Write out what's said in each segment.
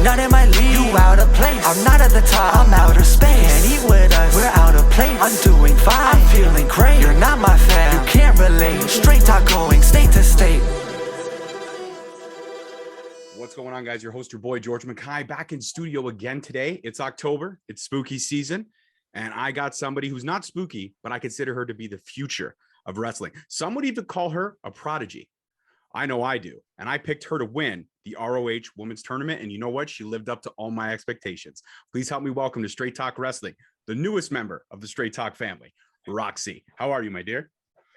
not in my league. You out of place, I'm not at the top, I'm outer space. Can't eat with us, we're out of place. I'm doing fine, I'm feeling great. You're not my fan, you can't relate. Straight talk going state to state. What's going on, guys? Your host, your boy, George Mackay, back in studio again today. It's October, it's spooky season, and I got somebody who's not spooky, but I consider her to be the future of wrestling. Some would even call her a prodigy. I know I do. And I picked her to win the ROH Women's Tournament. And you know what? She lived up to all my expectations. Please help me welcome to Straight Talk Wrestling, the newest member of the Straight Talk family, ROK C. How are you, my dear?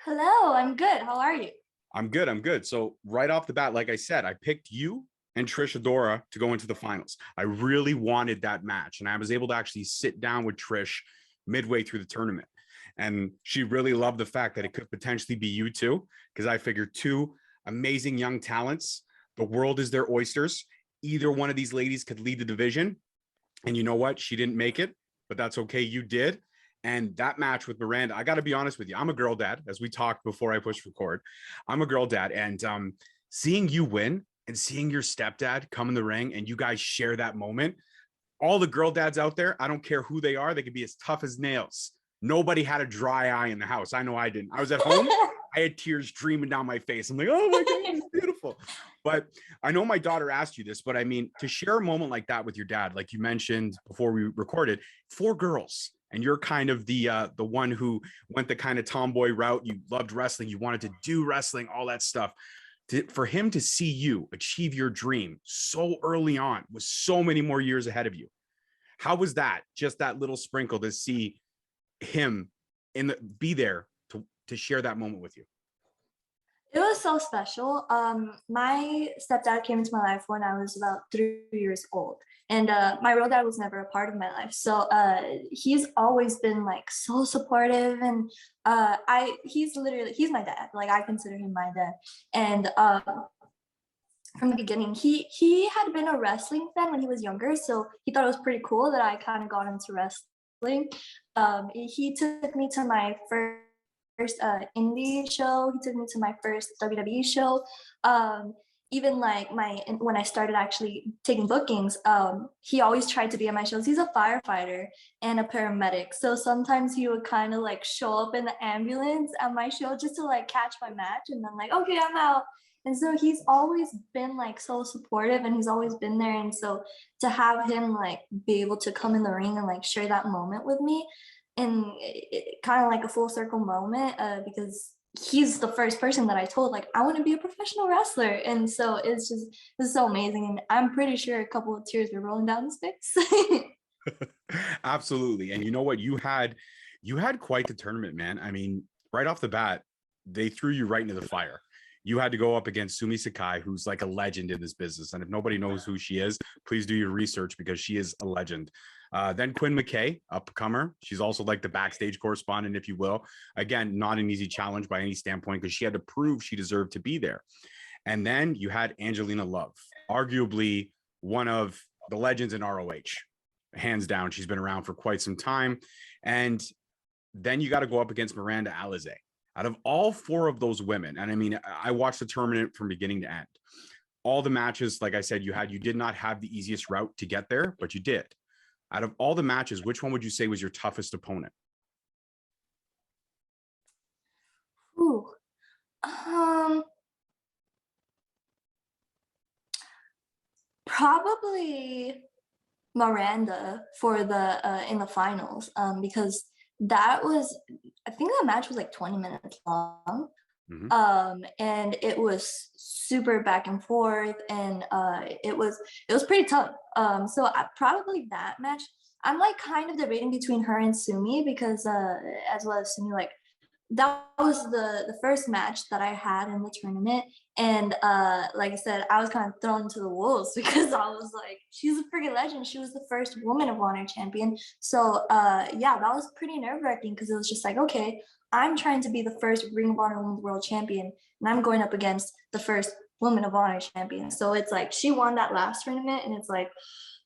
Hello, I'm good. How are you? I'm good. So right off the bat, like I said, I picked you and Trish Adora to go into the finals. I really wanted that match. And I was able to actually sit down with Trish midway through the tournament. And she really loved the fact that it could potentially be you two, because I figured two amazing young talents, the world is their oysters. Either one of these ladies could lead the division. And you know what? She didn't make it, but that's okay. You did. And that match with Miranda, I got to be honest with you. I'm a girl dad, as we talked before I pushed record. I'm a girl dad. And seeing you win and seeing your stepdad come in the ring and you guys share that moment, all the girl dads out there, I don't care who they are, they could be as tough as nails. Nobody had a dry eye in the house. I know I didn't. I was at home. I had tears streaming down my face. I'm like, oh my God, it's beautiful. But I know my daughter asked you this, but I mean, to share a moment like that with your dad, like you mentioned before we recorded, 4 girls, and you're kind of the one who went the kind of tomboy route. You loved wrestling. You wanted to do wrestling, all that stuff. For him to see you achieve your dream so early on with so many more years ahead of you. How was that? Just that little sprinkle to see him be there to share that moment with you. It was so special. My stepdad came into my life when I was about 3 years old, and my real dad was never a part of my life. So he's always been like so supportive, and he's my dad. Like I consider him my dad, and from the beginning, he had been a wrestling fan when he was younger, so he thought it was pretty cool that I kind of got into wrestling. He took me to my first indie show. He took me to my first WWE show. Even like when I started actually taking bookings, he always tried to be at my shows. He's a firefighter and a paramedic, so sometimes he would kind of like show up in the ambulance at my show just to like catch my match, and then like, okay, I'm out. And so he's always been like so supportive, and he's always been there. And so to have him like be able to come in the ring and like share that moment with me, and kind of like a full circle moment, because he's the first person that I told like I want to be a professional wrestler. And so it's so amazing, and I'm pretty sure a couple of tears were rolling down his face. Absolutely. And you know what, you had quite the tournament, man. I mean, right off the bat, they threw you right into the fire. You had to go up against Sumi Sakai, who's like a legend in this business. And if nobody knows who she is, please do your research, because she is a legend. Then Quinn McKay, upcomer. She's also like the backstage correspondent, if you will. Again, not an easy challenge by any standpoint, because she had to prove she deserved to be there. And then you had Angelina Love, arguably one of the legends in ROH. Hands down, she's been around for quite some time. And then you got to go up against Miranda Alizé. Out of all 4 of those women, and I mean, I watched the tournament from beginning to end. All the matches, like I said, you did not have the easiest route to get there, but you did. Out of all the matches, which one would you say was your toughest opponent? Ooh, probably Miranda for the in the finals, because I think that match was like 20 minutes long. Mm-hmm. And it was super back and forth, and it was pretty tough. So probably that match. I'm like kind of debating between her and Sumi, because as well as Sumi, like that was the first match that I had in the tournament. And like I said, I was kind of thrown to the wolves, because I was like, she's a freaking legend. She was the first Woman of Honor champion. So yeah, that was pretty nerve-wracking, because it was just like, okay, I'm trying to be the first Ring of Honor Women's World Champion, and I'm going up against the first Woman of Honor champion. So it's like she won that last tournament, and it's like,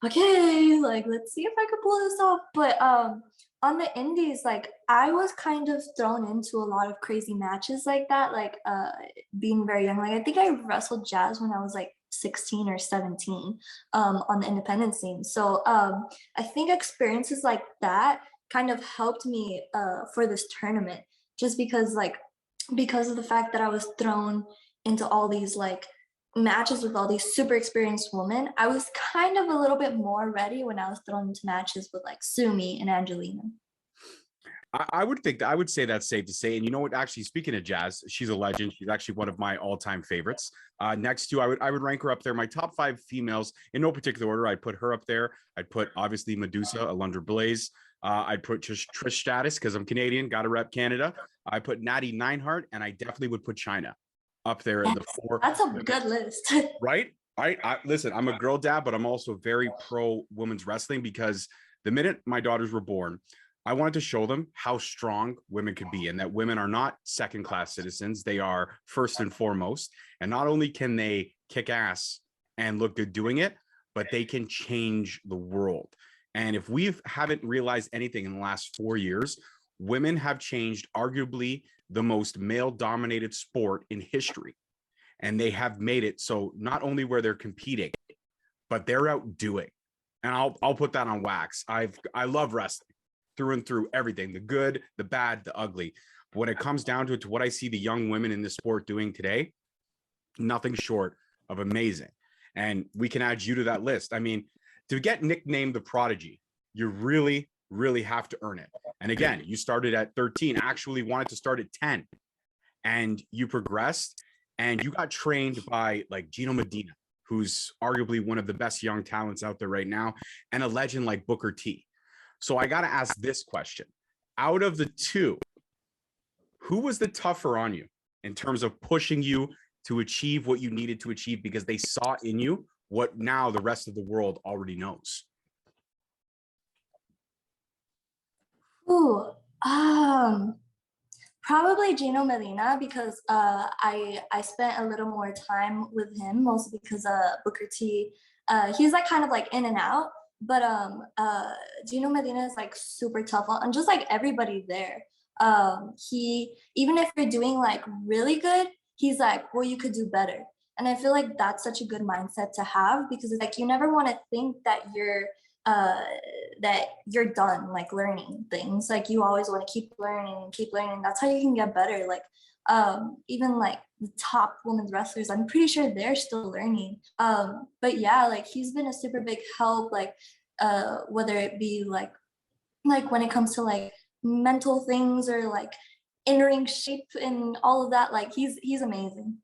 okay, like let's see if I could pull this off. But on the indies, like I was kind of thrown into a lot of crazy matches like that, like being very young. Like I think I wrestled Jazz when I was like 16 or 17 on the independent scene. So I think experiences like that kind of helped me for this tournament, just because of the fact that I was thrown into all these like matches with all these super experienced women. I was kind of a little bit more ready when I was thrown into matches with like Sumi and Angelina. I would think that I would say that's safe to say. And you know what? Actually, speaking of Jazz, she's a legend. She's actually one of my all-time favorites. Next to, I would rank her up there. My top 5 females in no particular order. I'd put her up there. I'd put obviously Medusa, Alundra Blaze. I'd put Trish Stratus because I'm Canadian, got to rep Canada. I put Natty Neidhart, and I definitely would put China up there in the 4. That's a good list. Right? I listen, I'm a girl dad, but I'm also very pro women's wrestling because the minute my daughters were born, I wanted to show them how strong women could be and that women are not second-class citizens. They are first and foremost. And not only can they kick ass and look good doing it, but they can change the world. And if we haven't realized anything in the last 4 years, women have changed arguably the most male-dominated sport in history. And they have made it so not only where they're competing, but they're outdoing. And I'll put that on wax. I love wrestling through and through, everything, the good, the bad, the ugly. But when it comes down to it, to what I see the young women in this sport doing today, nothing short of amazing. And we can add you to that list. I mean, to get nicknamed the Prodigy, you really, really have to earn it. And again, you started at 13, actually wanted to start at 10, and you progressed and you got trained by like Gino Medina, who's arguably one of the best young talents out there right now, and a legend like Booker T. So I got to ask this question. Out of the two, who was the tougher on you in terms of pushing you to achieve what you needed to achieve because they saw in you what now the rest of the world already knows? Ooh, probably Gino Medina, because I spent a little more time with him, mostly because Booker T, he's like kind of like in and out. But Gino Medina is like super tough on just like everybody there. He, even if you're doing like really good, he's like, well, you could do better. And I feel like that's such a good mindset to have, because it's like you never want to think that you're done like learning things. Like you always want to keep learning. That's how you can get better. Like even like the top women's wrestlers, I'm pretty sure they're still learning. But yeah, like he's been a super big help, like whether it be like when it comes to like mental things or like in-ring shape and all of that, like he's amazing.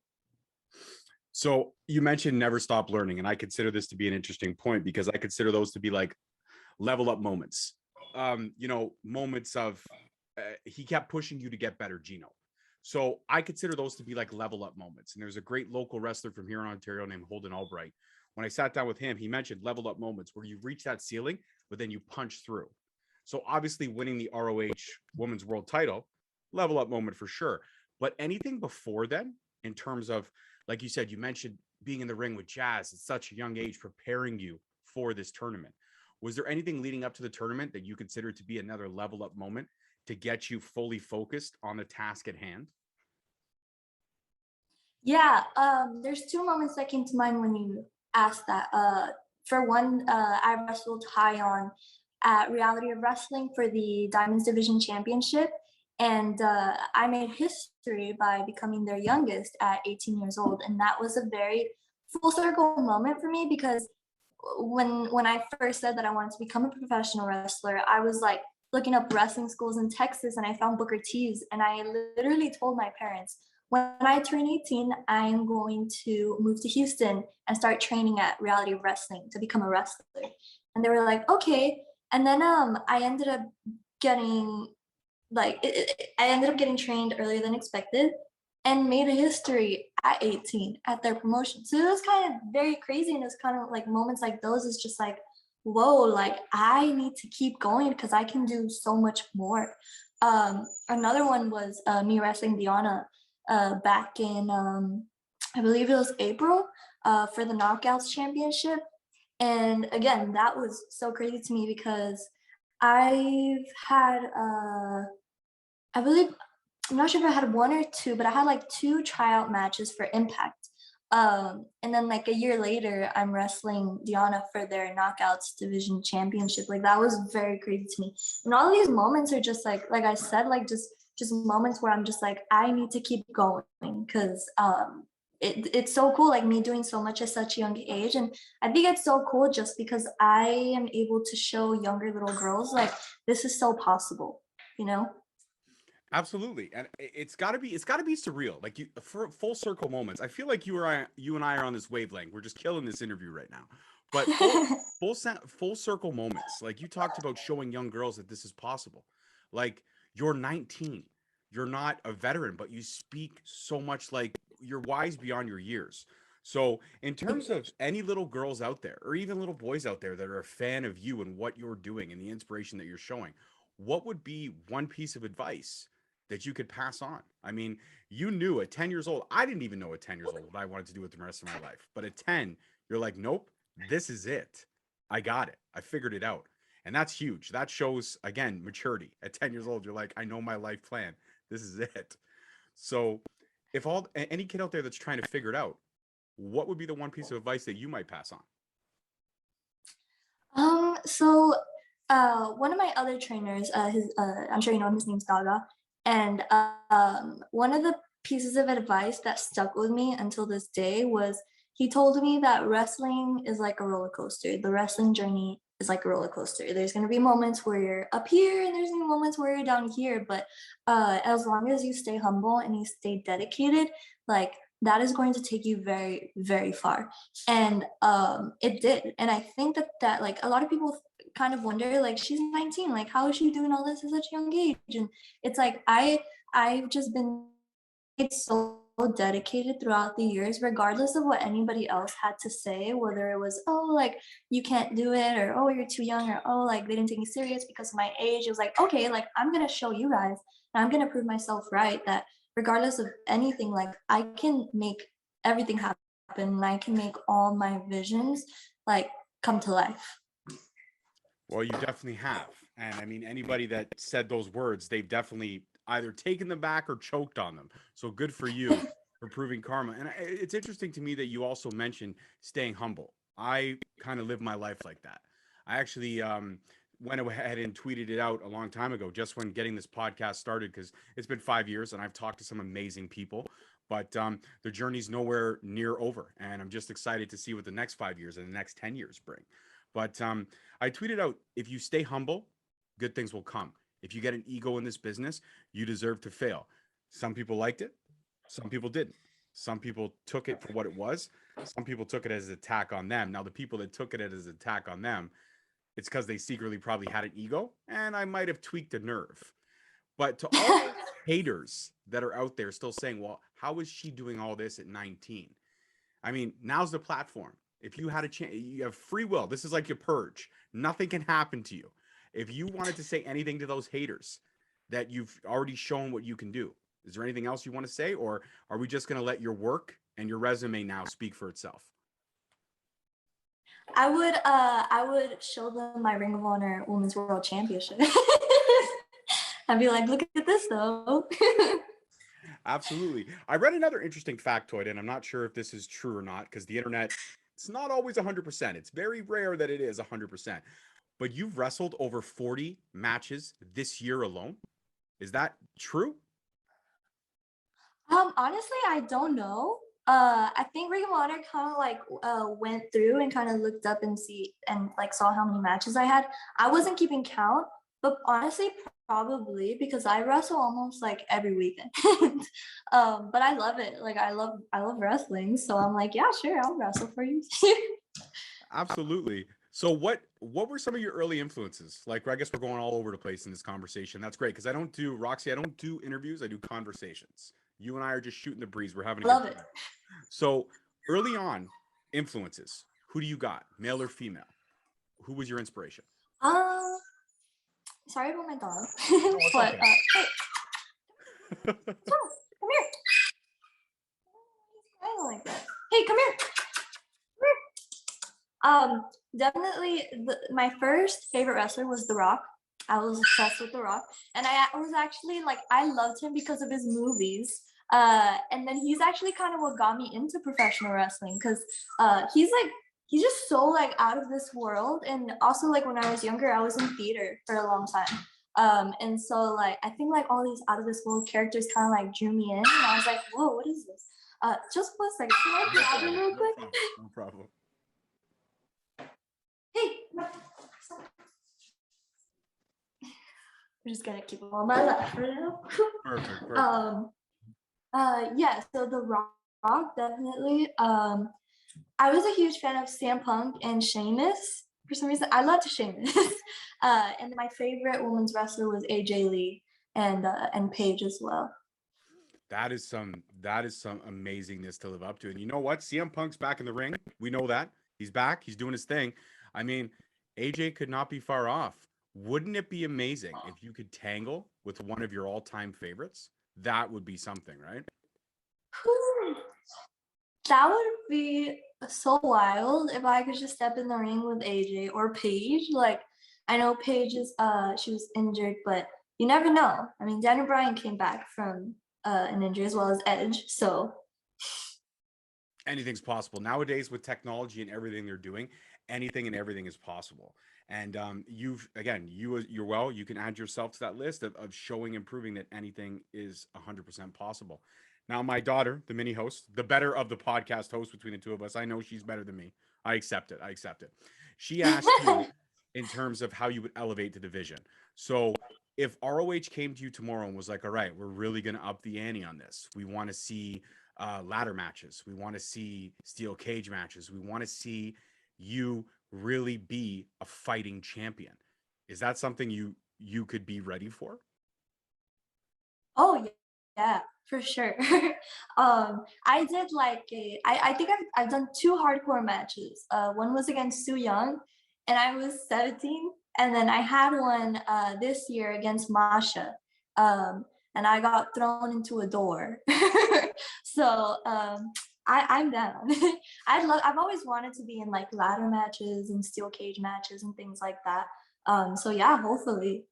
So you mentioned never stop learning, and I consider this to be an interesting point because I consider those to be like level up moments. Moments of he kept pushing you to get better, Gino. So I consider those to be like level up moments. And there's a great local wrestler from here in Ontario named Holden Albright. When I sat down with him, he mentioned level up moments where you reach that ceiling, but then you punch through. So obviously winning the ROH Women's World Title, level up moment for sure. But anything before then, in terms of, like you said, you mentioned being in the ring with Jazz at such a young age, preparing you for this tournament. Was there anything leading up to the tournament that you consider to be another level up moment to get you fully focused on the task at hand? Yeah, there's 2 moments that came to mind when you asked that. For one, I wrestled high on at Reality of Wrestling for the Diamonds Division Championship. And I made history by becoming their youngest at 18 years old. And that was a very full circle moment for me, because when I first said that I wanted to become a professional wrestler, I was like looking up wrestling schools in Texas, and I found Booker T's. And I literally told my parents, when I turn 18, I am going to move to Houston and start training at Reality of Wrestling to become a wrestler. And they were like, okay. And then I ended up getting trained earlier than expected and made a history at 18 at their promotion. So it was kind of very crazy. And it's kind of like moments like those is just like, whoa, like I need to keep going because I can do so much more. Another one was me wrestling Diana back in, I believe it was April for the Knockouts Championship. And again, that was so crazy to me because I've had, I believe, I'm not sure if I had 1 or 2, but I had like 2 tryout matches for Impact. And then like a year later, I'm wrestling Diana for their knockouts division championship. Like that was very crazy to me. And all these moments are just like I said, like just moments where I'm just like, I need to keep going because it's so cool, like me doing so much at such a young age. And I think it's so cool just because I am able to show younger little girls like this is so possible, you know? Absolutely, and it's got to be surreal. Like you, for full circle moments. I feel like you and I are on this wavelength. We're just killing this interview right now. But full circle moments. Like you talked about showing young girls that this is possible. Like you're 19, you're not a veteran, but you speak so much like you're wise beyond your years. So, in terms of any little girls out there, or even little boys out there that are a fan of you and what you're doing and the inspiration that you're showing, what would be one piece of advice that you could pass on? I mean, you knew at 10 years old, I didn't even know at 10 years old what I wanted to do with the rest of my life. But at 10, you're like, nope, this is it. I got it. I figured it out. And that's huge. That shows, again, maturity. At 10 years old, you're like, I know my life plan. This is it. So, if any kid out there that's trying to figure it out, what would be the one piece of advice that you might pass on? So one of my other trainers, I'm sure you know him, his name's Gaga. And one of the pieces of advice that stuck with me until this day was he told me that wrestling is like a roller coaster. The wrestling journey is like a roller coaster. There's going to be moments where you're up here and there's going to be moments where you're down here. But as long as you stay humble and you stay dedicated, like that is going to take you very, very far. And it did. And I think that like a lot of people kind of wonder, like, she's 19, like how is she doing all this at such a young age? And it's like I've just been so dedicated throughout the years, regardless of what anybody else had to say, whether it was, oh, like you can't do it, or oh, you're too young, or oh, like they didn't take me serious because of my age. It was like, okay, like I'm gonna show you guys and I'm gonna prove myself right, that regardless of anything, like I can make everything happen and I can make all my visions like come to life. Well, you definitely have. And I mean, anybody that said those words, they've definitely either taken them back or choked on them. So good for you for proving karma. And it's interesting to me that you also mentioned staying humble. I kind of live my life like that. I actually went ahead and tweeted it out a long time ago, just when getting this podcast started, because it's been 5 years and I've talked to some amazing people. But the journey's nowhere near over. And I'm just excited to see what the next 5 years and the next 10 years bring. But I tweeted out, if you stay humble, good things will come. If you get an ego in this business, you deserve to fail. Some people liked it. Some people didn't. Some people took it for what it was. Some people took it as an attack on them. Now, the people that took it as an attack on them, it's because they secretly probably had an ego, and I might have tweaked a nerve. But to all those haters that are out there still saying, well, how is she doing all this at 19? I mean, now's the platform. If you had a chance, you have free will. This is like your purge. Nothing can happen to you. If you wanted to say anything to those haters that you've already shown what you can do, is there anything else you want to say? Or are we just going to let your work and your resume now speak for itself? I would show them my Ring of Honor Women's World Championship. I'd be like, look at this though. Absolutely. I read another interesting factoid, and I'm not sure if this is true or not, because the internet, it's not always 100%. It's very rare that it is 100%. But you've wrestled over 40 matches this year alone. Is that true? Honestly, I don't know. I think Ring of Honor kind of like went through and kind of looked up and like saw how many matches I had. I wasn't keeping count, but honestly, probably because I wrestle almost like every weekend. But I love it. Like I love wrestling, so I'm like, yeah, sure, I'll wrestle for you. Absolutely. So what were some of your early influences? Like, I guess we're going all over the place in this conversation. That's great, because I don't do, Roxy, I don't do interviews. I do conversations. You and I are just shooting the breeze. We're having a Love good it. time. So early on, influences. Who do you got? Male or female? Who was your inspiration? Sorry about my dog. it's But okay. hey, come here. He's crying like that. Hey, come here. Definitely my first favorite wrestler was The Rock. I was obsessed with The Rock, and I was actually like, I loved him because of his movies. And then he's actually kind of what got me into professional wrestling because he's just so like out of this world. And also like when I was younger, I was in theater for a long time. And so like I think like all these out of this world characters kind of like drew me in, and I was like, whoa, what is this? Just 1 second. Can I grab him real quick? No problem. Hey. I'm just gonna keep him on my lap for now. Perfect. Yeah, so The Rock, definitely. I was a huge fan of CM Punk and Sheamus. For some reason, I loved Sheamus. And my favorite women's wrestler was AJ Lee and Paige as well. That is some amazingness to live up to. And you know what? CM Punk's back in the ring. We know that. He's back. He's doing his thing. I mean, AJ could not be far off. Wouldn't it be amazing if you could tangle with one of your all-time favorites? That would be something, right? That would be so wild if I could just step in the ring with AJ or Paige. Like, I know Paige is she was injured, but you never know. I mean, Daniel Bryan came back from an injury as well as Edge, so Anything's possible nowadays with technology and everything they're doing. Anything and everything is possible. And you can add yourself to that list of showing and proving that anything is 100% possible. Now, my daughter, the mini host, the better of the podcast host between the two of us, I know she's better than me. I accept it. She asked you in terms of how you would elevate the division. So if ROH came to you tomorrow and was like, all right, we're really going to up the ante on this. We want to see ladder matches. We want to see steel cage matches. We want to see you really be a fighting champion. Is that something you could be ready for? oh yeah, for sure. I did like I think I've done 2 hardcore matches. One was against Soo Young, and I was 17, and then I had one this year against Masha, and I got thrown into a door. So I'm down. I've always wanted to be in like ladder matches and steel cage matches and things like that. So yeah, hopefully.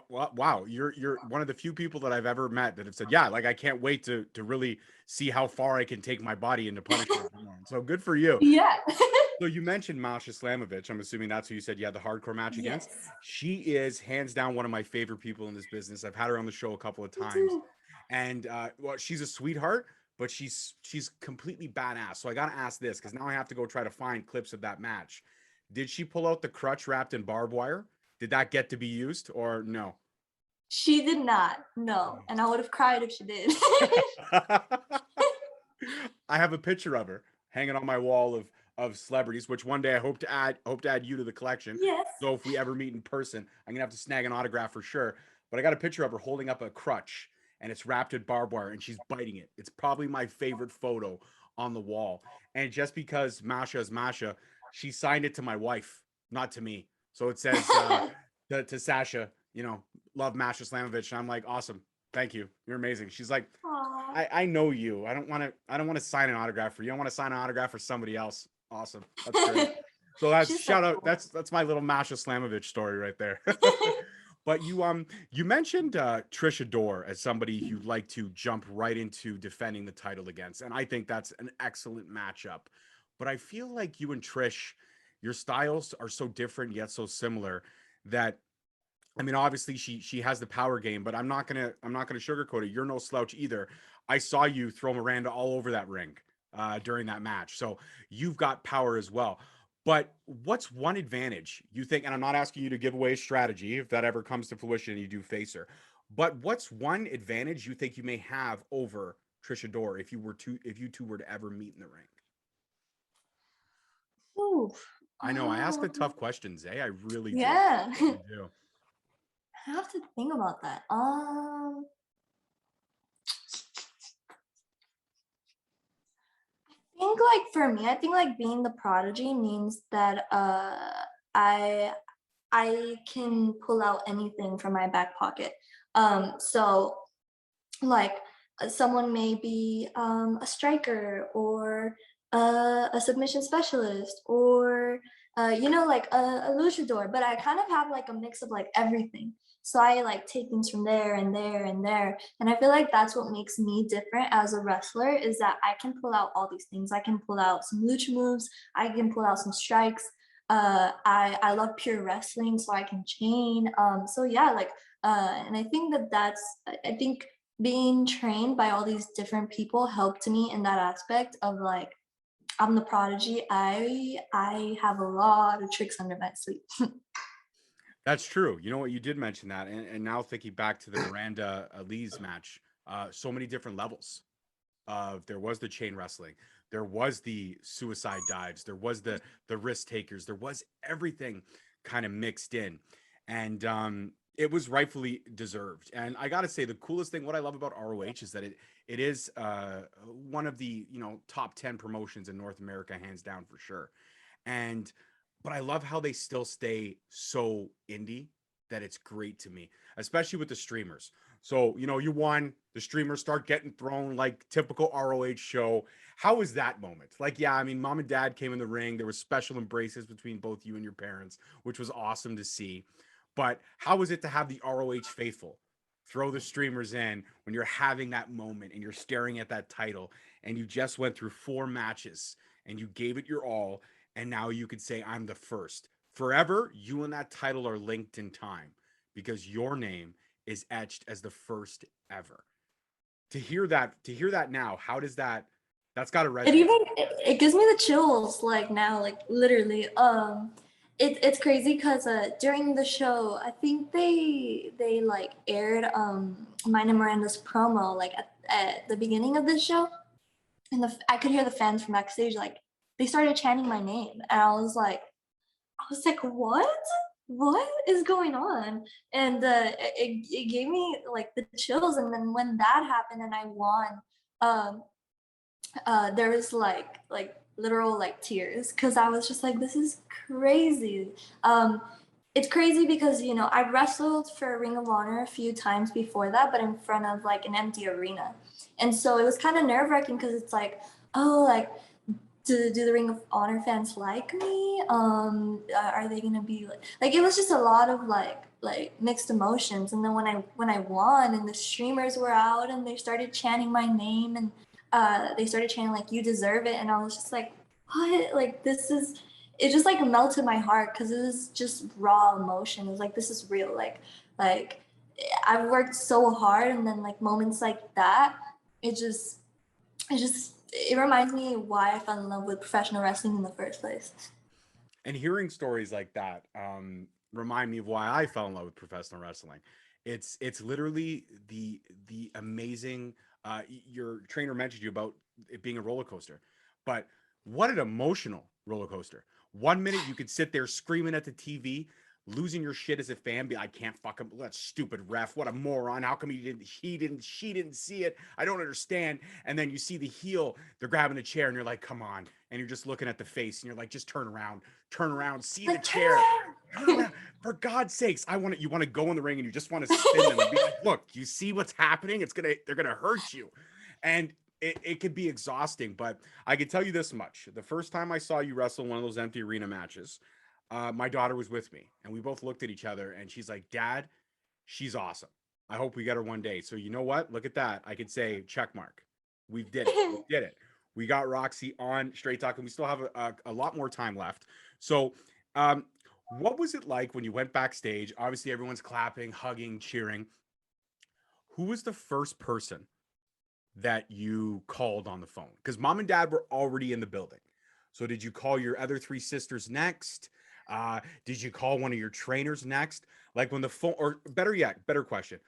Wow, you're one of the few people that I've ever met that have said, yeah, like I can't wait to really see how far I can take my body into punishment. So good for you. Yeah. So you mentioned Masha Slamovich. I'm assuming that's who you said you had the hardcore match against. Yes. She is hands down one of my favorite people in this business. I've had her on the show a couple of times, and well, she's a sweetheart, but she's completely badass. So I got to ask this because now I have to go try to find clips of that match. Did she pull out the crutch wrapped in barbed wire? Did that get to be used or no? She did not, no. And I would have cried if she did. I have a picture of her hanging on my wall of celebrities, which one day I hope to add you to the collection. Yes. So if we ever meet in person, I'm gonna have to snag an autograph for sure. But I got a picture of her holding up a crutch and it's wrapped in barbed wire and she's biting it. It's probably my favorite photo on the wall. And just because Masha is Masha, she signed it to my wife, not to me. So it says to Sasha, love Masha Slamovich. And I'm like, awesome. Thank you. You're amazing. She's like, I know you. I don't want to sign an autograph for you. I want to sign an autograph for somebody else. Awesome. That's great. So that's She's shout so out. cool. That's my little Masha Slamovich story right there. But you mentioned Trish Adore as somebody you'd like to jump right into defending the title against. And I think that's an excellent matchup. But I feel like you and Trish, your styles are so different yet so similar that, I mean, obviously she has the power game, but I'm not gonna sugarcoat it. You're no slouch either. I saw you throw Miranda all over that ring during that match, so you've got power as well. But what's one advantage you think? And I'm not asking you to give away a strategy if that ever comes to fruition and you do face her. But what's one advantage you think you may have over Trish Adore if you two were to ever meet in the ring? Ooh. I know I ask the tough questions, eh? I really do. Yeah. I do. I have to think about that. I think like for me, I think like being the prodigy means that I can pull out anything from my back pocket. So like someone may be a striker or a submission specialist or like a luchador, but I kind of have like a mix of like everything. So I like take things from there and there and there. And I feel like that's what makes me different as a wrestler, is that I can pull out all these things. I can pull out some lucha moves, I can pull out some strikes. I love pure wrestling, so I can chain. So yeah, like and I think I think being trained by all these different people helped me in that aspect of like, I'm the prodigy. I have a lot of tricks under my sleeve. That's true. You know what? You did mention that. And now thinking back to the Miranda Lee's match, so many different levels of there was the chain wrestling, there was the suicide dives, there was the risk takers, there was everything kind of mixed in. And it was rightfully deserved. And I gotta say, the coolest thing, what I love about ROH is that it is one of the, you know, top 10 promotions in North America, hands down for sure. And but I love how they still stay so indie that it's great to me, especially with the streamers. So, you know, you won, the streamers start getting thrown like typical ROH show. How was that moment? Like, yeah, I mean, mom and dad came in the ring. There was special embraces between both you and your parents, which was awesome to see. But how was it to have the ROH faithful throw the streamers in when you're having that moment and you're staring at that title and you just went through 4 matches and you gave it your all, and now you could say, I'm the first. Forever, you and that title are linked in time because your name is etched as the first ever. To hear that now, how does that's got to It resonate? even it gives me the chills like now, like literally. It's crazy because during the show, I think they like aired mine and Miranda's promo like at the beginning of the show, and I could hear the fans from backstage like they started chanting my name, and I was like, what is going on? And it gave me like the chills. And then when that happened and I won, um, there was like literal like tears because I was just like, this is crazy. It's crazy because you know I wrestled for Ring of Honor a few times before that, but in front of like an empty arena, and so it was kind of nerve wracking because it's like, oh, like do the Ring of Honor fans like me? Are they gonna be like it was just a lot of like mixed emotions. And then when I won and the streamers were out and they started chanting my name and they started chanting like you deserve it, and I was just like, what? Like this is it just like melted my heart because it was just raw emotion. It was like this is real. Like I've worked so hard, and then like moments like that, it just it reminds me why I fell in love with professional wrestling in the first place. And hearing stories like that remind me of why I fell in love with professional wrestling. It's literally the amazing. Your trainer mentioned you about it being a roller coaster, but what an emotional roller coaster. 1 minute you could sit there screaming at the TV, losing your shit as a fan, be I can't fuck him. That stupid ref. What a moron. How come she didn't see it? I don't understand. And then you see the heel, they're grabbing a chair and you're like, come on. And you're just looking at the face and you're like, just turn around, see the Like chair. Turn around. For God's sakes, you want to go in the ring and you just want to spin them and be like, look, you see what's happening? They're gonna hurt you. And it could be exhausting, but I can tell you this much. The first time I saw you wrestle one of those empty arena matches, my daughter was with me and we both looked at each other and she's like, Dad, she's awesome. I hope we get her one day. So you know what? Look at that. I could say check mark. We did it. We did it. We got Roxy on Straight Talk and we still have a lot more time left. So what was it like when you went backstage? Obviously everyone's clapping, hugging, cheering. Who was the first person that you called on the phone? Because mom and dad were already in the building. So did you call your other 3 sisters next? Did you call one of your trainers next? Like when the phone, or better yet, better question,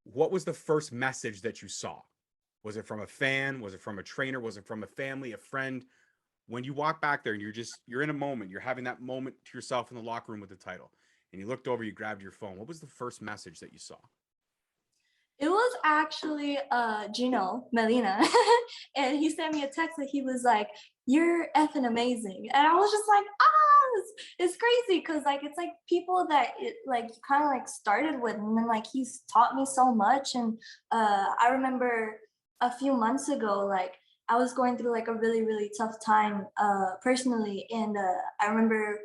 what was the first message that you saw? Was it from a fan? Was it from a trainer? Was it from a family, a friend? When you walk back there and you're in a moment, you're having that moment to yourself in the locker room with the title, and you looked over, you grabbed your phone. What was the first message that you saw? It was actually Gino Melina, and he sent me a text that he was like, "You're effing amazing," and I was just like, "Ah, it's crazy," because like it's like people that it like you kind of like started with, and then like he's taught me so much. And I remember a few months ago, like I was going through like a really tough time personally, and I remember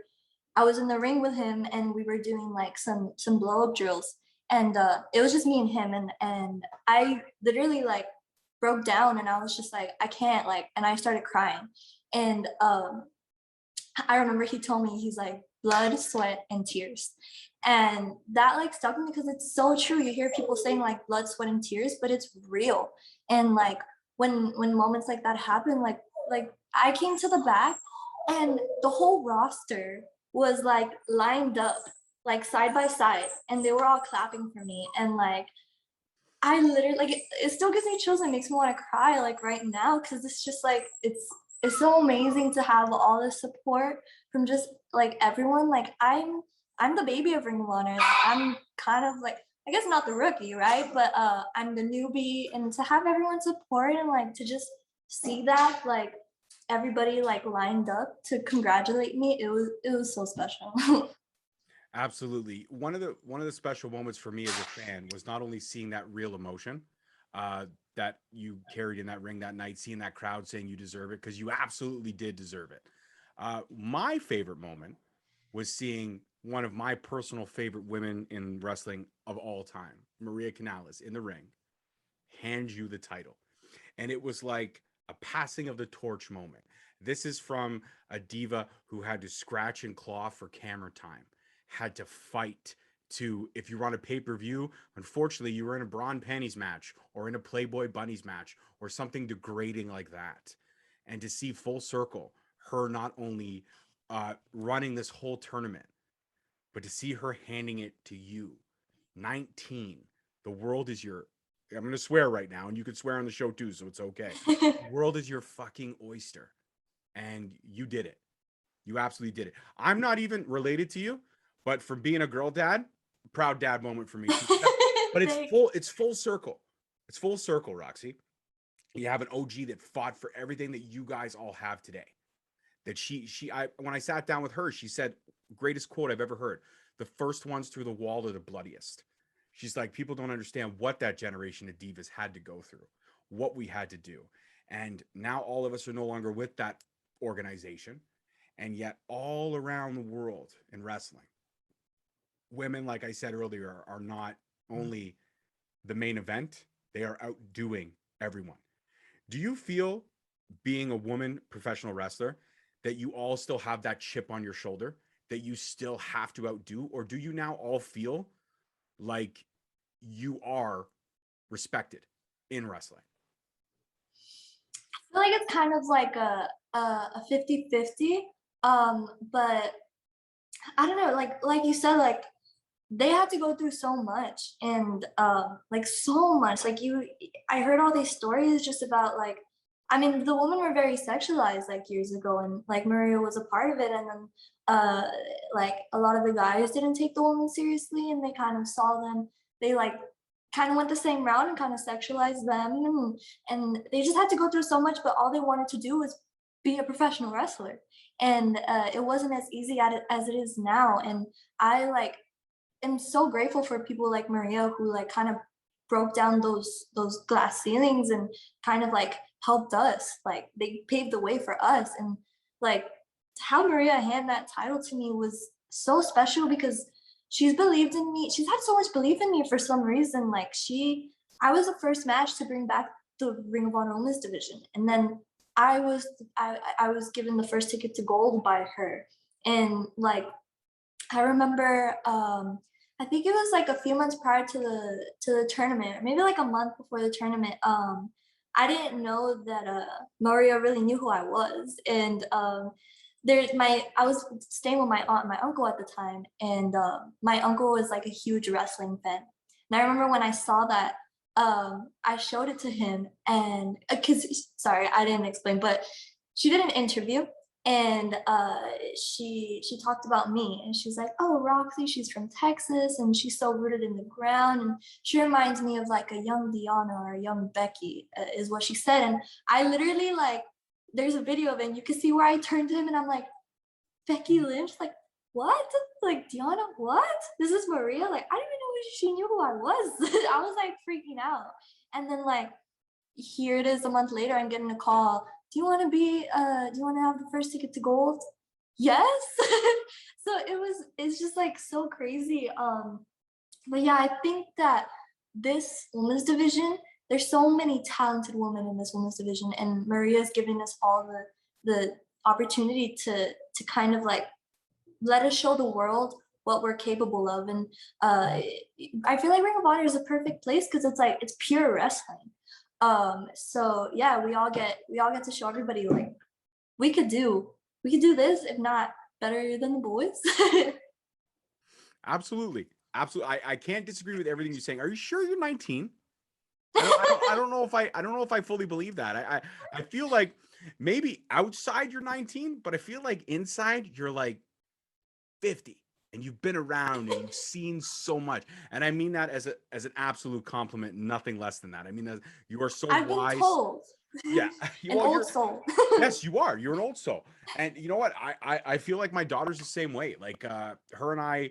I was in the ring with him, and we were doing like some blow up drills. and it was just me and him, and I literally like broke down, and I was just like, I can't, like, and I started crying. And I remember he told me, he's like, blood, sweat, and tears. And that like stuck with me because it's so true. You hear people saying like blood, sweat, and tears, but it's real. And like when moments like that happen, like I came to the back and the whole roster was like lined up like side by side, and they were all clapping for me. And like I literally like it still gives me chills and makes me want to cry like right now, because it's just like it's so amazing to have all this support from just like everyone. Like I'm the baby of Ring of Honor. Like, I'm kind of like, I guess not the rookie, right? But I'm the newbie, and to have everyone support and like to just see that like everybody like lined up to congratulate me, it was so special. Absolutely. One of the special moments for me as a fan was not only seeing that real emotion that you carried in that ring that night, seeing that crowd saying you deserve it, because you absolutely did deserve it. My favorite moment was seeing one of my personal favorite women in wrestling of all time, Maria Kanellis, in the ring, hand you the title. And it was like a passing of the torch moment. This is from a diva who had to scratch and claw for camera time, had to fight to, if you run a pay-per-view, unfortunately you were in a Braun Panties match or in a Playboy Bunnies match or something degrading like that. And to see full circle her not only running this whole tournament, but to see her handing it to you, 19, the world is your, I'm going to swear right now, and you could swear on the show too, so it's okay. The world is your fucking oyster. And you did it. You absolutely did it. I'm not even related to you, but for being a girl dad, proud dad moment for me too. But it's full circle. It's full circle, Roxy. You have an OG that fought for everything that you guys all have today. That when I sat down with her, she said, greatest quote I've ever heard: the first ones through the wall are the bloodiest. She's like, people don't understand what that generation of divas had to go through, what we had to do. And now all of us are no longer with that organization. And yet all around the world in wrestling, women, like I said earlier, are not only the main event, they are outdoing everyone. Do you feel, being a woman professional wrestler, that you all still have that chip on your shoulder, that you still have to outdo? Or do you now all feel like you are respected in wrestling? I feel like it's kind of like a 50-50. But I don't know, like you said, like they had to go through so much, and like so much. Like I heard all these stories just about like, I mean, the women were very sexualized like years ago, and like Maria was a part of it. And then like a lot of the guys didn't take the women seriously, and they kind of saw them, they like kind of went the same route and kind of sexualized them, and they just had to go through so much, but all they wanted to do was be a professional wrestler. And it wasn't as easy as it is now. And I like am so grateful for people like Maria, who like kind of broke down those glass ceilings and kind of like helped us. Like they paved the way for us. And like how Maria hand that title to me was so special, because she's believed in me. She's had so much belief in me for some reason. Like I was the first match to bring back the Ring of Honor Women's division, and then I was given the first ticket to gold by her. And like I remember I think it was like a few months prior to the tournament, or maybe like a month before the tournament. I didn't know that Maria really knew who I was. And I was staying with my aunt and my uncle at the time, and my uncle was like a huge wrestling fan. And I remember when I saw that, I showed it to him, and sorry, I didn't explain, but she did an interview, and she talked about me, and she's like, oh, Roxy, she's from Texas, and she's so rooted in the ground, and she reminds me of like a young Deanna or a young Becky, is what she said. And I literally, like, there's a video of it, and you can see where I turned to him, and I'm like, Becky Lynch, like, what? Like, Deanna, what? This is Maria? Like, I didn't even know she knew who I was. I was like freaking out. And then like, here it is a month later, I'm getting a call. Do you want to have the first ticket to gold? Yes. So it's just like so crazy. But yeah, I think that this women's division, there's so many talented women in this women's division, and Maria's giving us all the opportunity to kind of like let us show the world what we're capable of. And I feel like Ring of Honor is a perfect place because it's like it's pure wrestling. So yeah, we all get to show everybody like we could do this, if not better than the boys. Absolutely. Absolutely. I can't disagree with everything you're saying. Are you sure you're 19? I don't know if I fully believe that. I feel like maybe outside you're 19, but I feel like inside you're like 50 and you've been around and you've seen so much. And I mean that as an absolute compliment, nothing less than that. I mean that you are so I've been wise. told. Yeah. An Well, old soul. yes, you are. You're an old soul. And you know what? I feel like my daughter's the same way. Like her and I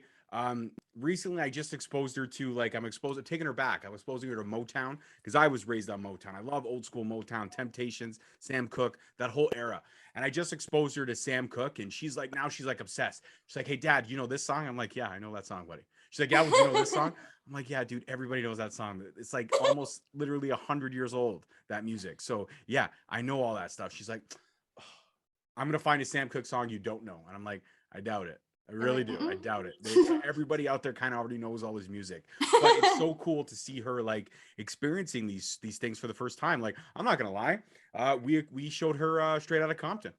recently I just exposed her to like taking her back. I'm exposing her to Motown because I was raised on Motown. I love old school Motown, Temptations, Sam Cooke, that whole era. And I just exposed her to Sam Cooke and she's like obsessed. She's like, "Hey dad, you know this song?" I'm like, "Yeah, I know that song, buddy." She's like, "Yeah, well, you know this song?" I'm like, "Yeah, dude, everybody knows that song. It's like almost literally 100 years old, that music." So yeah, I know all that stuff. She's like, "Oh, I'm gonna find a Sam Cooke song you don't know." And I'm like, "I doubt it. I really do. I doubt it." Everybody out there kind of already knows all his music, but it's so cool to see her like experiencing these things for the first time. Like, I'm not gonna lie, we showed her Straight Outta Compton.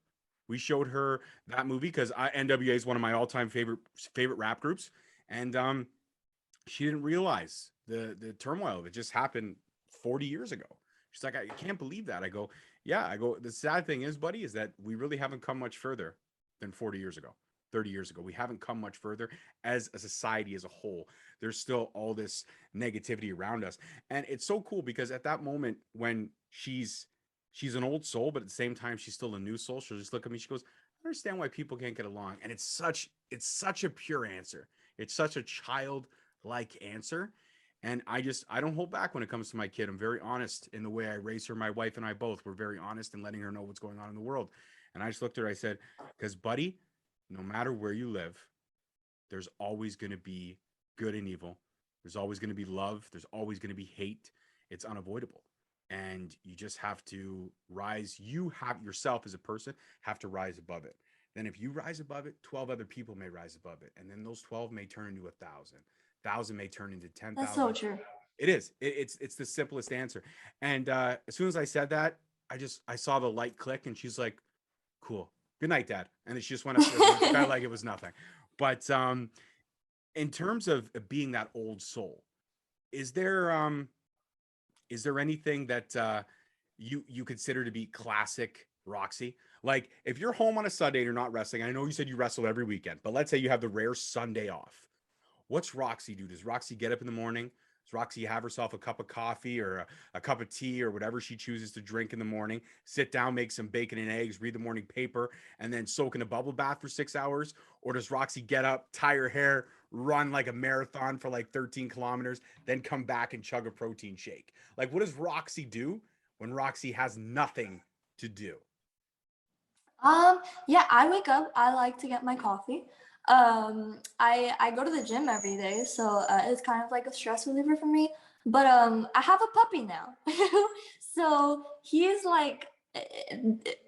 We showed her that movie because NWA is one of my all-time favorite rap groups, and she didn't realize the turmoil that just happened 40 years ago. She's like, "I can't believe that." I go, "Yeah." I go, "The sad thing is, buddy, is that we really haven't come much further than 40 years ago. 30 years ago. We haven't come much further as a society as a whole. There's still all this negativity around us." And it's so cool because at that moment when she's an old soul, but at the same time she's still a new soul, she'll just look at me, she goes, "I understand why people can't get along." And it's such a pure answer. It's such a childlike answer. And I don't hold back when it comes to my kid. I'm very honest in the way I raise her. My wife and I both were very honest in letting her know what's going on in the world. And I just looked at her, I said, "Because buddy, no matter where you live, there's always going to be good and evil. There's always going to be love. There's always going to be hate. It's unavoidable. And you just have to rise. You have yourself as a person have to rise above it. Then if you rise above it, 12 other people may rise above it. And then those 12 may turn into 1,000. 1,000 may turn into 10,000. That's so true. It is. It's the simplest answer. And as soon as I said that, I saw the light click and she's like, "Cool. Good night, Dad." And then she just went up to bed like it was nothing. But in terms of being that old soul, is there anything that you consider to be classic Roxy? Like if you're home on a Sunday and you're not wrestling, I know you said you wrestle every weekend, but let's say you have the rare Sunday off. What's Roxy do? Does Roxy get up in the morning? Does Roxy have herself a cup of coffee or a cup of tea or whatever she chooses to drink in the morning, sit down, make some bacon and eggs, read the morning paper, and then soak in a bubble bath for 6 hours? Or does Roxy get up, tie her hair, run like a marathon for like 13 kilometers, then come back and chug a protein shake? Like, what does Roxy do when Roxy has nothing to do? Yeah, I wake up, I like to get my coffee. I go to the gym every day, so it's kind of like a stress reliever for me. But I have a puppy now. So he's like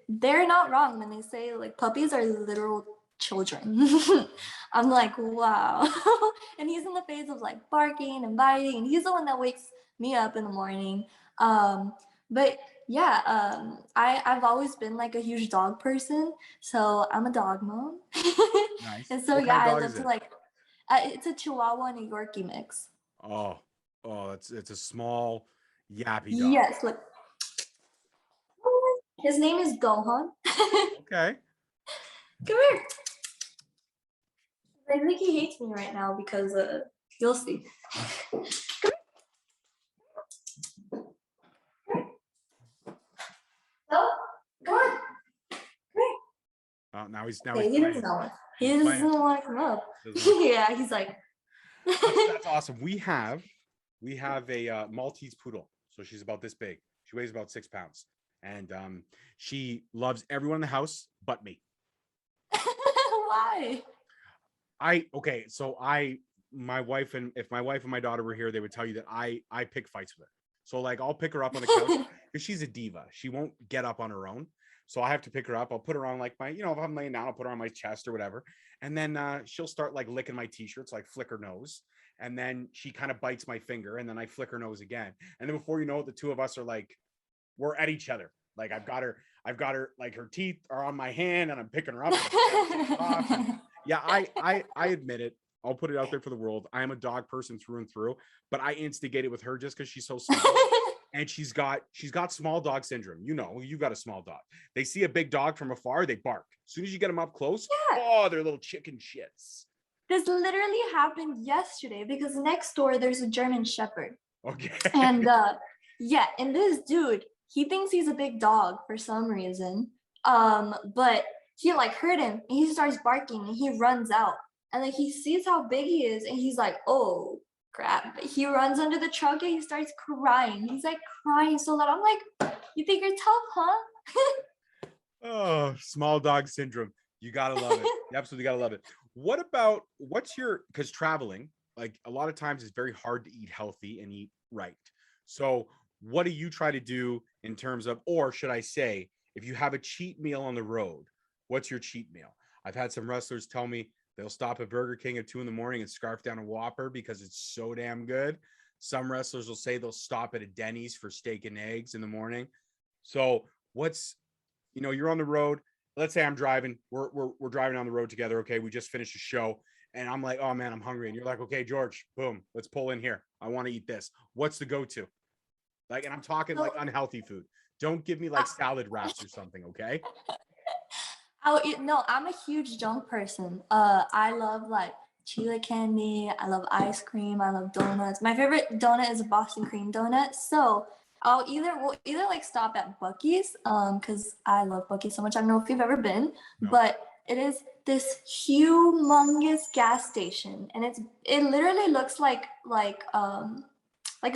they're not wrong when they say like puppies are literal children. I'm like, wow. And he's in the phase of like barking and biting, and he's the one that wakes me up in the morning. But yeah, I've always been like a huge dog person, so I'm a dog mom. Nice. And so What yeah, kind of I dog love is to it? like it's a Chihuahua and a Yorkie mix. Oh, it's a small yappy dog. Yes, like his name is Gohan. Okay. Come here. I think he hates me right now because you'll see. Oh, come on. Oh, now he's Okay, he doesn't playing. know it. He He's doesn't playing. want to come up. Doesn't want- Yeah, he's like. That's awesome. We have a Maltese poodle. So she's about this big. She weighs about 6 pounds. And she loves everyone in the house but me. Why? So I my wife and if my wife and my daughter were here, they would tell you that I pick fights with her. So like I'll pick her up on the couch because she's a diva. She won't get up on her own. So I have to pick her up. I'll put her on like my, you know, if I'm laying down, I'll put her on my chest or whatever. And then she'll start like licking my t-shirts, like flick her nose. And then she kind of bites my finger and then I flick her nose again. And then before you know it, the two of us are like, we're at each other. Like I've got her, like her teeth are on my hand and I'm picking her up. Yeah, I admit it. I'll put it out there for the world. I am a dog person through and through, but I instigate it with her just because she's so small. And she's got small dog syndrome. You know, you got a small dog. They see a big dog from afar, they bark. As soon as you get them up close, oh, they're little chicken shits. This literally happened yesterday because next door there's a German Shepherd. Okay. And yeah, and this dude, he thinks he's a big dog for some reason. But he like heard him and he starts barking and he runs out. And like he sees how big he is and he's like, oh crap. He runs under the truck and he starts crying. He's like crying so loud. I'm like, you think you're tough, huh? Oh, small dog syndrome. You gotta love it. You absolutely gotta love it. Because traveling, like a lot of times it's very hard to eat healthy and eat right. So what do you try to do in terms of, or should I say, if you have a cheat meal on the road, what's your cheat meal? I've had some wrestlers tell me they'll stop at Burger King at 2 a.m. and scarf down a Whopper because it's so damn good. Some wrestlers will say they'll stop at a Denny's for steak and eggs in the morning. So you're on the road. Let's say I'm driving. We're driving on the road together. Okay, we just finished a show, and I'm like, oh man, I'm hungry. And you're like, okay, George, boom, let's pull in here. I want to eat this. What's the go-to? Like, and I'm talking like unhealthy food. Don't give me like salad wraps or something, okay? No, I'm a huge junk person. I love like chile candy. I love ice cream. I love donuts. My favorite donut is a Boston cream donut. So we'll either like stop at Buc-ee's, because I love Buc-ee's so much. I don't know if you've ever been, but it is this humongous gas station, and it literally looks like a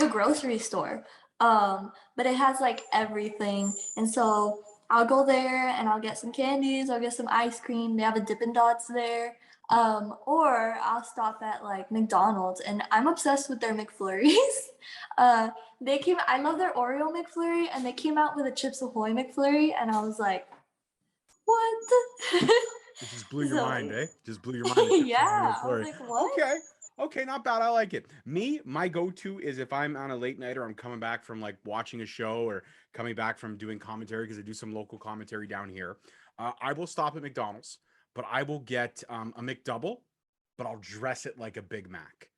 grocery store. But it has like everything, and so I'll go there and I'll get some candies, I'll get some ice cream. They have a Dippin' Dots there. Or I'll stop at like McDonald's, and I'm obsessed with their McFlurries. I love their Oreo McFlurry, and they came out with a Chips Ahoy McFlurry, and I was like, what? It just blew your mind, eh? Just blew your mind. Yeah, I was like, what? Okay, not bad. I like it. My go-to is if I'm on a late night or I'm coming back from like watching a show or coming back from doing commentary, because I do some local commentary down here. I will stop at McDonald's, but I will get a McDouble, but I'll dress it like a Big Mac.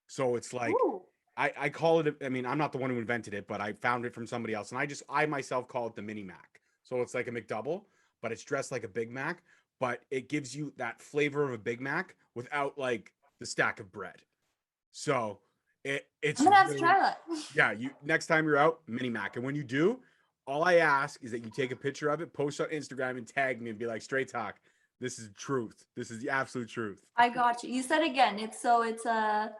So it's like, I call it, I'm not the one who invented it, but I found it from somebody else. And I myself call it the Mini Mac. So it's like a McDouble, but it's dressed like a Big Mac, but it gives you that flavor of a Big Mac without like the stack of bread. So it's I'm gonna have to try that. Yeah, next time you're out, Mini Mac. And when you do, all I ask is that you take a picture of it, post on Instagram, and tag me and be like, Straight Talk, this is truth. This is the absolute truth. I got you. You said again, it's a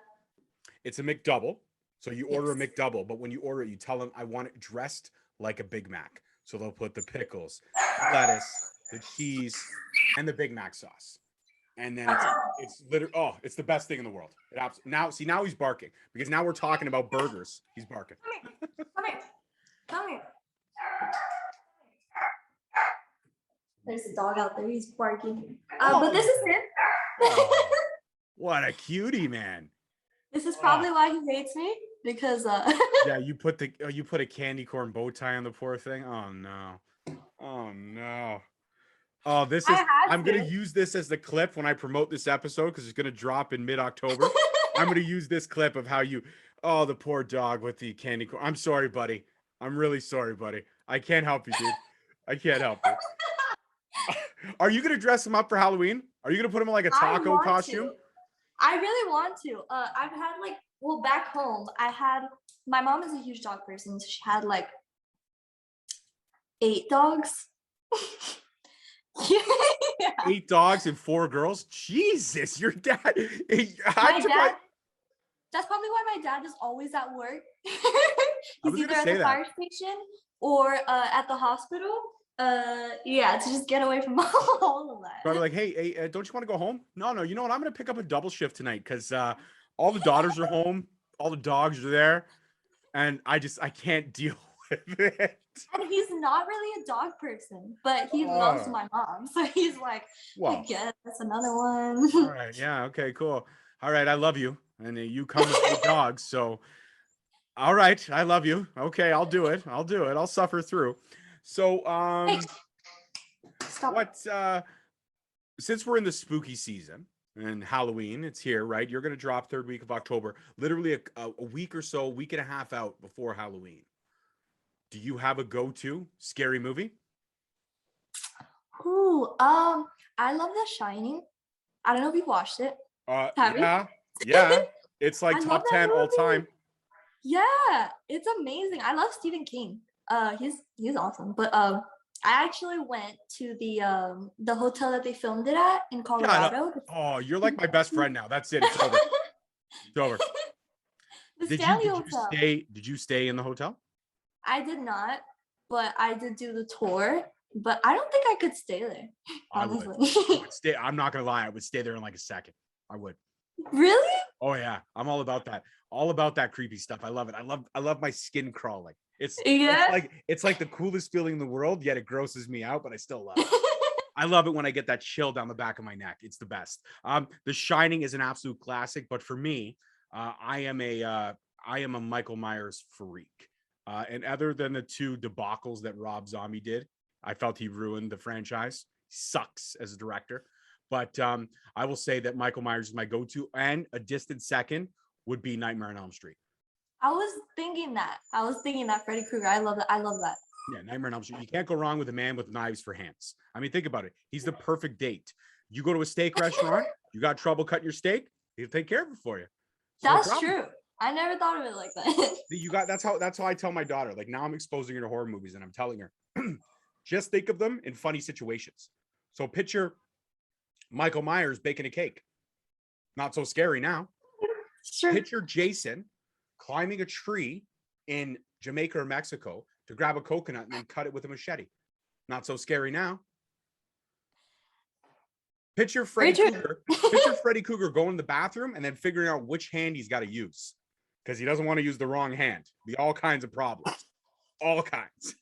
McDouble. So you order a McDouble, but when you order it, you tell them I want it dressed like a Big Mac. So they'll put the pickles, the lettuce, the cheese, and the Big Mac sauce. And then it's literally, it's the best thing in the world. Now he's barking because now we're talking about burgers. He's barking. Come here. There's a dog out there. He's barking. But this is him. Oh, what a cutie, man. This is probably why he hates me, because yeah, you put a candy corn bow tie on the poor thing. Oh no. Oh, I'm going to use this as the clip when I promote this episode because it's going to drop in mid-October. I'm going to use this clip of how the poor dog with the candy corn. I'm sorry, buddy. I'm really sorry, buddy. I can't help you, dude. I can't help you. Are you going to dress him up for Halloween? Are you going to put him in like a taco costume? I really want to. I've had back home, my mom is a huge dog person. So she had like 8 dogs. Yeah. 8 dogs and 4 girls. Jesus, your dad. That's probably why my dad is always at work. He's either at the fire station or at the hospital. To just get away from all of that. Probably like, hey, don't you want to go home? No. You know what? I'm gonna pick up a double shift tonight because all the daughters are home, all the dogs are there, and I can't deal with it. And he's not really a dog person, but he loves Oh, my mom. So he's like, I well, guess that's another one. all right, yeah, okay, cool. All right, I love you, and you come with the dogs, so all right, I love you. Okay, I'll do it. I'll suffer through. So, Hey, stop it. what? Since we're in the spooky season and Halloween, it's here, right? You're gonna drop third week of October, literally a week or so, week and a half out before Halloween. Do you have a go-to scary movie? Ooh, I love The Shining. I don't know if you've watched it. Have you? Yeah. It's like I love top that 10 all movie. time. Yeah, it's amazing. I love Stephen King. He's awesome. But I actually went to the hotel that they filmed it at in Shut up. Colorado. Oh, you're like my best friend now. That's it. It's over. It's over. The Did Stanley you Hotel. did you stay in the hotel? I did not, but I did do the tour. But I don't think I could stay there, I would. honestly. I would stay. I'm not gonna lie. I would stay there in like a second. I would. Really? Oh yeah. I'm all about that. All about that creepy stuff. I love it. I love my skin crawling. Yeah. It's like the coolest feeling in the world, yet it grosses me out, but I still love it. I love it when I get that chill down the back of my neck. It's the best. The Shining is an absolute classic, but for me, I am a Michael Myers freak. And other than the two debacles that Rob Zombie did, I felt he ruined the franchise. He sucks as a director. But I will say that Michael Myers is my go-to, and a distant second would be Nightmare on Elm Street. I was thinking that Freddy Krueger. I love that. I love that. Yeah, Nightmare on Elm Street. You can't go wrong with a man with knives for hands. I mean, think about it. He's the perfect date. You go to a steak restaurant, you got trouble cutting your steak, he'll take care of it for you. It's no That's problem. true. I never thought of it like that. You got that's how I tell my daughter. Like now I'm exposing her to horror movies and I'm telling her, just think of them in funny situations. So picture Michael Myers baking a cake. Not so scary now. Sure. Picture Jason climbing a tree in Jamaica or Mexico to grab a coconut and then cut it with a machete. Not so scary now. Picture Freddy Krueger going to the bathroom and then figuring out which hand he's got to use because he doesn't want to use the wrong hand. Be all kinds of problems. All kinds.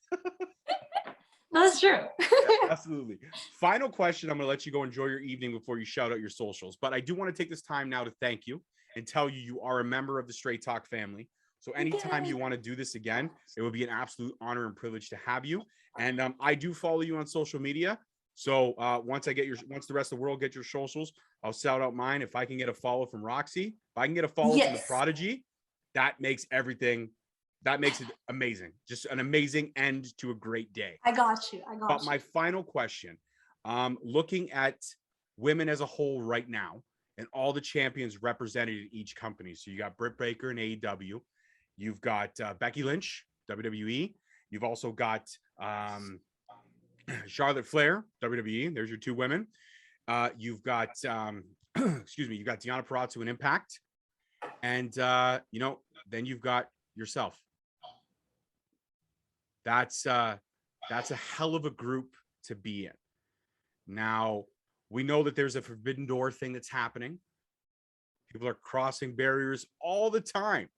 That's true. Yeah, absolutely. Final question. I'm going to let you go enjoy your evening before you shout out your socials. But I do want to take this time now to thank you and tell you you are a member of the Straight Talk family. So anytime you want to do this again, it would be an absolute honor and privilege to have you. And I do follow you on social media. So once the rest of the world gets your socials, I'll shout out mine. If I can get a follow from Roxy, if I can get a follow from the Prodigy, that makes it amazing. Just an amazing end to a great day. I got you. But my final question, looking at women as a whole right now and all the champions represented in each company. So you got Britt Baker in AEW. You've got Becky Lynch, WWE. You've also got Charlotte Flair, WWE. There's your two women. You've got, you got Deonna Purrazzo in Impact. And, then you've got yourself. That's a hell of a group to be in. Now, we know that there's a forbidden door thing that's happening. People are crossing barriers all the time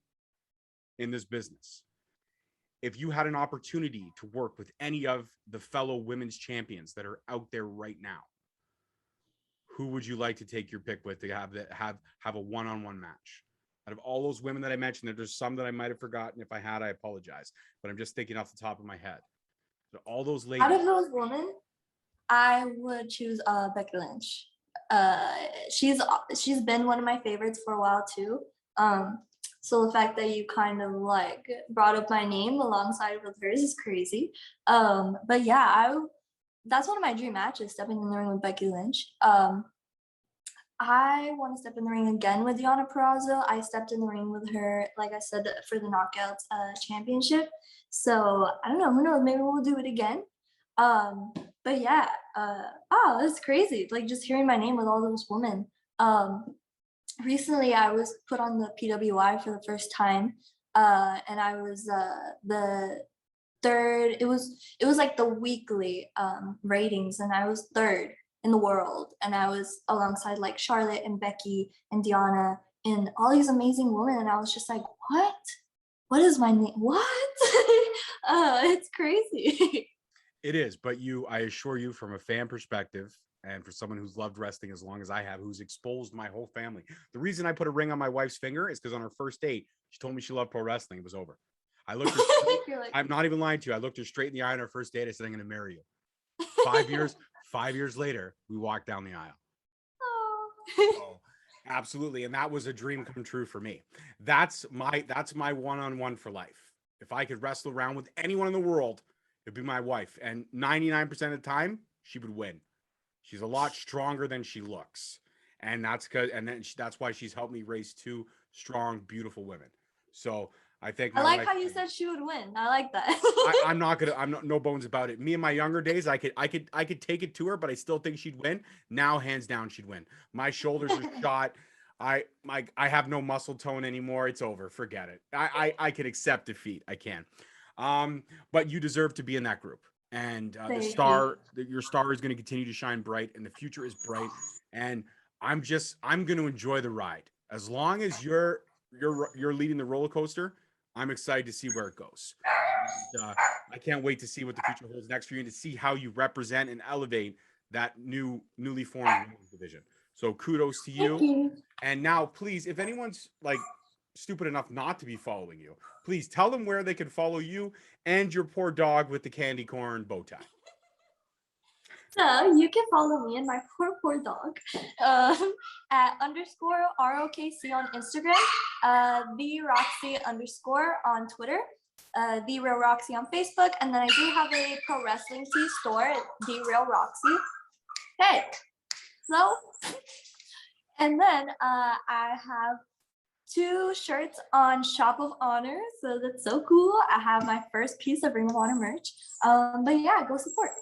in this business. If you had an opportunity to work with any of the fellow women's champions that are out there right now, who would you like to take your pick with to have a one-on-one match? Out of all those women that I mentioned, there's some that I might have forgotten. If I had, I apologize. But I'm just thinking off the top of my head. So all those ladies. Out of those women, I would choose Becky Lynch. She's been one of my favorites for a while too. So the fact that you kind of like brought up my name alongside with hers is crazy. But yeah, that's one of my dream matches, stepping in the ring with Becky Lynch. I want to step in the ring again with Deonna Purrazzo. I stepped in the ring with her, like I said, for the Knockouts championship. So I don't know, who knows? Maybe we'll do it again. But yeah, that's crazy. Like just hearing my name with all those women. Recently, I was put on the PWI for the first time, and I was the third. It was like the weekly ratings, and I was third in the world, and I was alongside like Charlotte and Becky and Deonna and all these amazing women, and I was just like, what is my name? What? It's crazy. It is, but I assure you, from a fan perspective, and for someone who's loved wrestling as long as I have, who's exposed my whole family. The reason I put a ring on my wife's finger is because on her first date, she told me she loved pro wrestling. It was over. I looked her straight, I'm not even lying to you. I looked her straight in the eye on our first date. I said, I'm going to marry you. 5 years later, we walked down the aisle. Oh, absolutely. And that was a dream come true for me. That's my one-on-one for life. If I could wrestle around with anyone in the world, it'd be my wife. And 99% of the time, she would win. She's a lot stronger than she looks. And that's why she's helped me raise two strong, beautiful women. So I think I like how you said she would win. I like that. I'm not no bones about it. Me in my younger days, I could take it to her, but I still think she'd win. Now, hands down, she'd win. My shoulders are shot. I have no muscle tone anymore. It's over. Forget it. I can accept defeat. I can. But you deserve to be in that group. And your star is going to continue to shine bright, and the future is bright. And I'm going to enjoy the ride. As long as you're leading the roller coaster, I'm excited to see where it goes. And, I can't wait to see what the future holds next for you, and to see how you represent and elevate that newly formed women's division. So kudos to you. Thank you. And now, please, if anyone's like stupid enough not to be following you, please tell them where they can follow you and your poor dog with the candy corn bow tie. So you can follow me and my poor dog at _ROK C on Instagram, the Roxy _ on Twitter, the Real Roxy on Facebook, and then I do have a pro wrestling tee store, the Real Roxy. Hey, so, and then I have 2 shirts on Shop of Honor, so that's so cool. I have my first piece of Ring of Honor merch. But yeah, go support.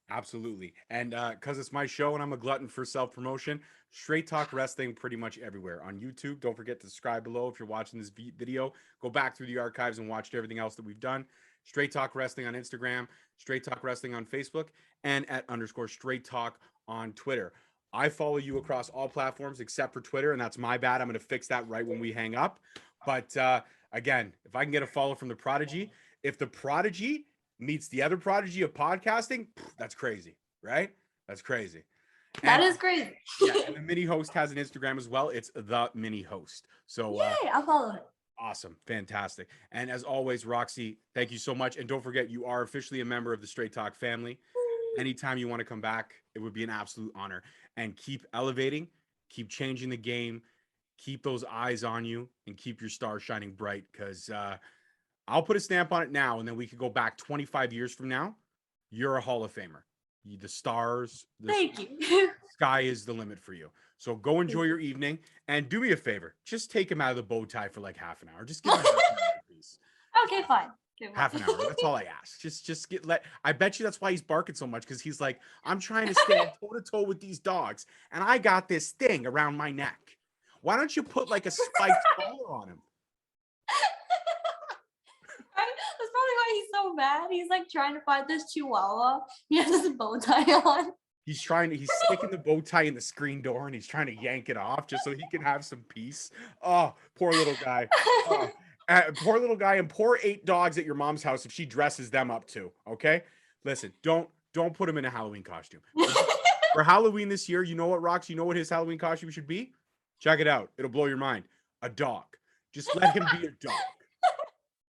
Absolutely. And because it's my show and I'm a glutton for self-promotion, Straight Talk Wrestling pretty much everywhere. On YouTube, don't forget to subscribe below if you're watching this video. Go back through the archives and watch everything else that we've done. Straight Talk Wrestling on Instagram, Straight Talk Wrestling on Facebook, and at _Straight Talk on Twitter. I follow you across all platforms except for Twitter, and that's my bad. I'm going to fix that right when we hang up. But again, if I can get a follow from the Prodigy, if the Prodigy meets the other Prodigy of podcasting, that's crazy, right? That's crazy. That is crazy. Yeah, and the Mini Host has an Instagram as well. It's the Mini Host. So yay, I'll follow it. Awesome. Fantastic. And as always, Roxy, thank you so much. And don't forget, you are officially a member of the Straight Talk family. Anytime you want to come back, it would be an absolute honor. And keep elevating, keep changing the game, keep those eyes on you, and keep your star shining bright, because I'll put a stamp on it now, and then we could go back 25 years from now. You're a Hall of Famer. The stars, Thank you. Sky is the limit for you. So go enjoy your evening, and do me a favor. Just take him out of the bow tie for like half an hour. Just give him half an hour, please. Okay, fine. Half an hour. That's all I ask. Just I bet you that's why he's barking so much, because he's like, I'm trying to stand toe to toe with these dogs, and I got this thing around my neck. Why don't you put like a spiked collar on him? That's probably why he's so mad. He's like trying to find this chihuahua. He has this bow tie on. He's sticking the bow tie in the screen door, and he's trying to yank it off just so he can have some peace. Oh, poor little guy. Oh. Poor little guy, and poor 8 dogs at your mom's house if she dresses them up too. Okay, listen, don't put him in a Halloween costume. For Halloween this year, you know what, Rox? You know what his Halloween costume should be? Check it out. It'll blow your mind. A dog. Just let him be a dog.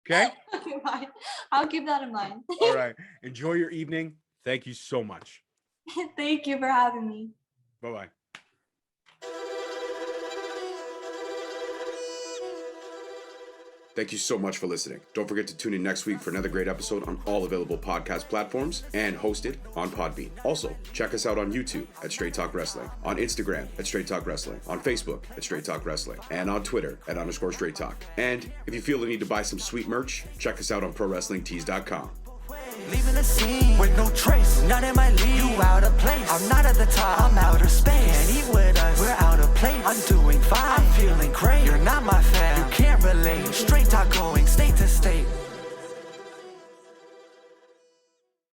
Okay? Okay, fine. I'll keep that in mind. All right. Enjoy your evening. Thank you so much. Thank you for having me. Bye-bye. Thank you so much for listening. Don't forget to tune in next week for another great episode on all available podcast platforms and hosted on Podbean. Also, check us out on YouTube at Straight Talk Wrestling, on Instagram at Straight Talk Wrestling, on Facebook at Straight Talk Wrestling, and on Twitter at _Straight Talk. And if you feel the need to buy some sweet merch, check us out on ProWrestlingTees.com. Leaving the scene with no trace, not in my league. You out of place. I'm not at the top. I'm outer space. Can't eat with us. We're out of place. I'm doing